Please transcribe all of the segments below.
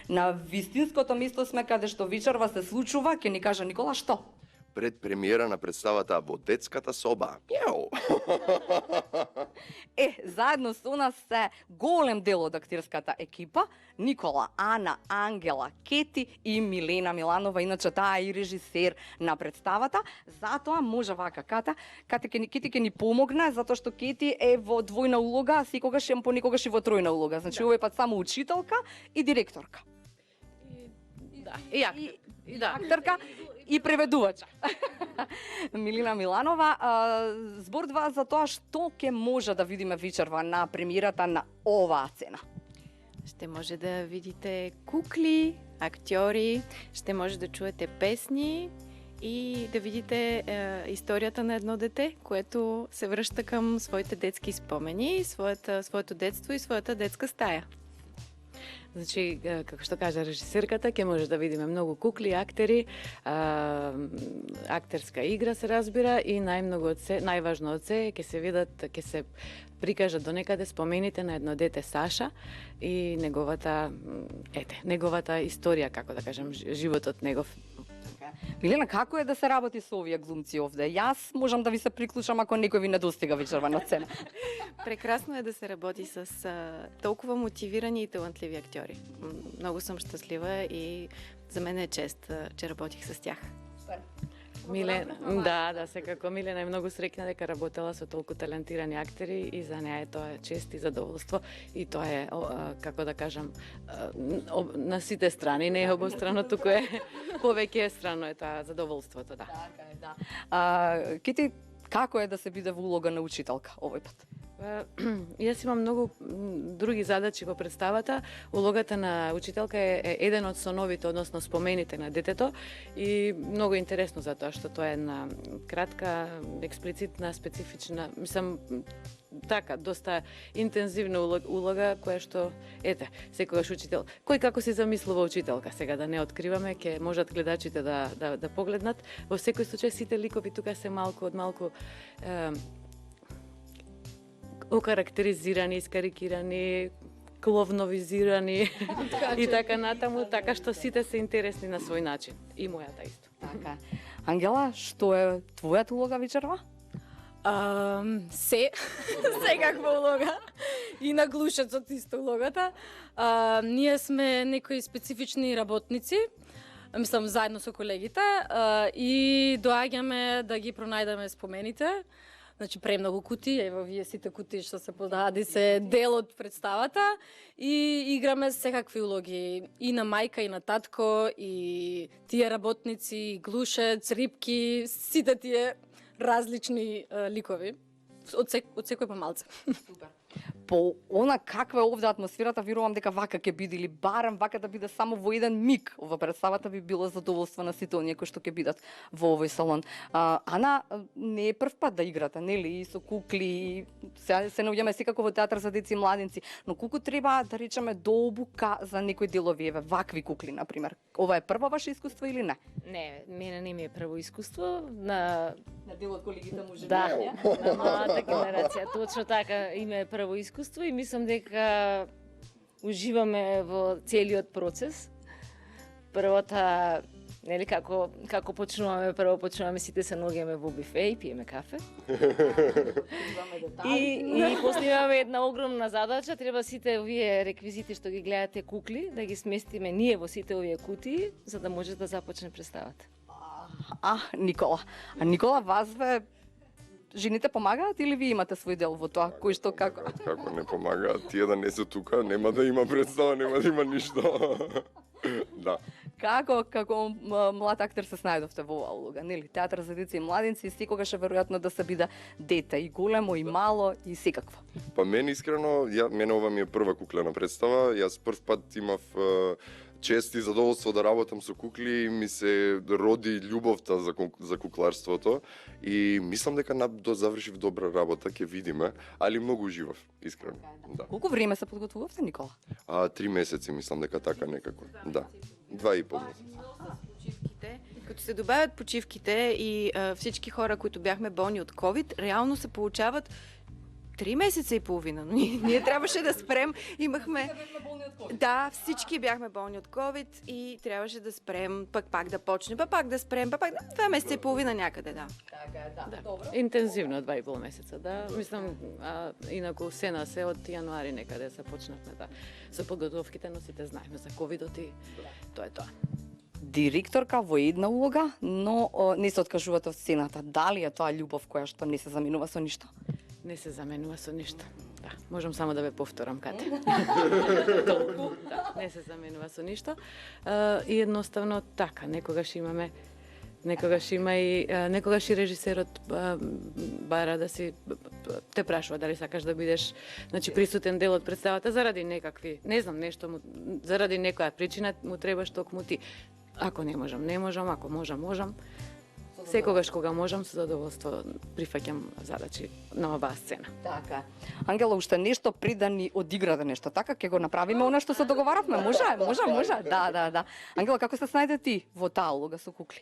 На вистинското место сме каде што вечерва се случува, ќе ни каже Никола што? Пред премиера на представата во детската соба. Јеу! Заедно со нас се голем дел од актирската екипа, Никола, Ана, Ангела, Кети и Милена Миланова, иначе таа е и режисер на представата. Затоа може вака Кети ќе ни помогне, затоа што Кети е во двојна улога, а секогаш е понекогаш и во тројна улога. Значи овој пат само учителка и директорка. И актерка и преведувача. Милена Миланова, зборува за тоа што ќе може да видиме вечерва на премиерата на оваа цена. Ще може да видите кукли, актьори, ще може да чуете песни и да видите историјата на едно дете, което се връща към своите детски спомени, своето детство и своята детска стая. Значи, како што кажа режисерката, ќе може да видиме многу кукли, актери, актерска игра се разбира и најважно од се ќе се видат, ќе се прикажат до некаде спомените на едно дете Саша и неговата историја, како да кажам, животот негов. Милена, како е да се работи со овие глумци овде? Јас можам да ви се приклучам ако некој ви недостига вечерва на цена. Прекрасно е да се работи с толкова мотивирани и талантливи актьори. Много съм щастлива и за мен е чест, че работих с тях. Милена, секако Милена е многу среќна дека работела со толку талентирани актери и за неа е тоа чест и задоволство и тоа е, како да кажам, на сите страни, не е обострано, туку е повеќе страно е тоа задоволството, да. Така е, да. Кити, како е да се биде во улога на учителка овој пат? Јас имам многу други задачи во представата. Улогата на учителка е еден од соновите, односно спомените на детето и многу интересно за тоа што тоа е една кратка, експлицитна, специфична, мислам, така, доста интензивна улога која што, секогаш учител. Кој како си замислува учителка, сега да не откриваме, ќе можат гледачите да погледнат. Во секој случај сите ликови тука се малку од малку окарактеризирани, искарикирани, кловновизирани и така натаму, така што сите се интересни на свој начин. И мојата исто. Така. Ангела, што е твојата улога вечерва? Секаква улога. И на глушецот исто улогата. Ние сме некои специфични работници, мислам заедно со колегите, и доаѓаме да ги пронајдеме спомените. Значи, премногу кутии, ево вие сите кутии што се подади се дел од представата и играме секакви улоги и на мајка и на татко и тие работници, и глушец, рибки, сите тие различни ликови. Од секој по малце. Супер. По она каква е овде атмосферата, верувам дека вака ќе биде или барем вака да биде само во еден миг ова представата би било задоволство на сите оние кои што ќе бидат во овој салон. Ана, не е прв пат да играте, нели, и со кукли, се наоѓаме секако во театар за деца и младенци, но колку треба да речеме до обука за некои делови, вакви кукли на пример. Ова е прво ваше искуство или не? Не, мене не ми е прво искуство на дел од колегите може да, на малата генерација, точно така, име е прво искуство и мислам дека уживаме во целиот процес. Првата, нели, како почнуваме, прво почнуваме сите се наоѓаме во бифе и пиеме кафе. и после имаме една огромна задача, треба сите овие реквизити што ги гледате кукли, да ги сместиме ние во сите овие кутии, за да може да започне представата. Никола. Никола, вас жените помагаат или ви имате свој дел во тоа? Кој што како? Како не помагаат? Тие да не се тука, нема да има представа, нема да има ништо. Да. Како млад актер се снајдовте во оваа улога, нели? Театар за деца и младенци и секогаш е веројатно да се биде дете и големо и мало и секакво. Па мене искрено, мене ова ми е прва куклена представа. Јас прв пат имав чест и задоволство да работам со кукли и ми се роди љубовта за кукларството и мислам дека завршив добра работа, ќе видиме, али многу уживав, искрено. Да. Колку време се подготвувавте, Никола? 3 месеци, мислам дека така некако. Да. 2,5 месеци. Като се добавят почивките и всички хора, които бяхме болни от COVID, реално се получават 3 месеца и половина, но ние трябваше да спрем. Имахме... Да, всички бяхме болни от COVID и трябваше да спрем, пак да почне, пак да спрем, пак 2 месеца и половина някъде, да. Интензивно 2,5 месеца, да. Мислам, инаку се на се од јануари некаде започнавме да со подготовките, но сите знаеме за ковидот и тоа е тоа. Директорка во една улога, но не се откажувате од сцената. Дали е тоа љубов која што не се заменува со ништо? Не се заменува со ништо. Да, можам само да ве повторам, Кате. Да, не се заменува со ништо. И едноставно така, некогаш и режисерот бара да си те прашува дали сакаш да бидеш, значи, присутен дел од представата заради некакви, не знам, нешто заради некоја причина му требаш токму ти. Ако не можам, ако можам. Секогаш кога можам, со задоволство прифаќам задачи на оваа сцена. Така. Ангела, уште нешто пред да ни одиграте нешто, така ќе го направиме она што се договаравме. Може. Да. Ангела, како се снајде ти во таа улога со кукли?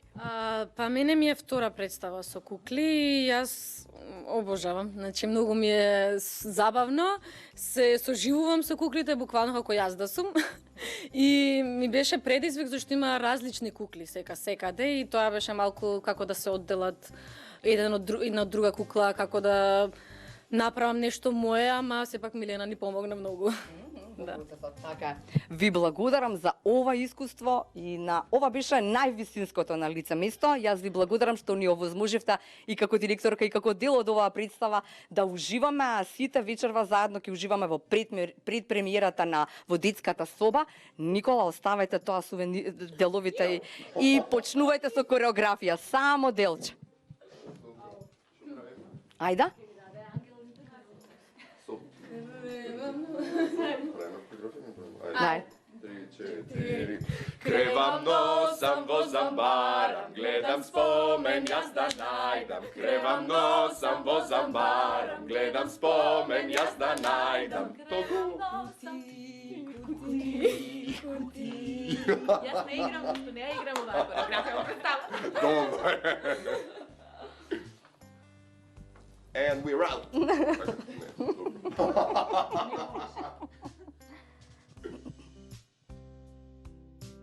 Па мене ми е втора представа со кукли и јас обожавам. Значи многу ми е забавно, се соживувам со куклите буквално како јас да сум. И ми беше предизвик зашто има различни кукли секаде и тоа беше малку како да се одделат една од друга кукла, како да направам нешто мое, ама сепак Милена ни помогна многу. Да. Така. Ви благодарам за ова искуство и на ова беше највисинското на лице место. Јас ви благодарам што ни овозможивте и како директорка и како дел од оваа представа да уживаме, а сите вечерва заедно ќе уживаме во предпремиерата на во детската соба. Никола, оставајте тоа деловите и почнувајте со кореографија, само делче. Ајда. Нај. 3, 4. Кревам носам, возам барам, гледам спомен јас да најдам. Кревам носам, возам барам, гледам спомен јас да најдам. Толку. Јас не играм, зашто не ја играм оваа кореографија во представа. Добро. And we're out.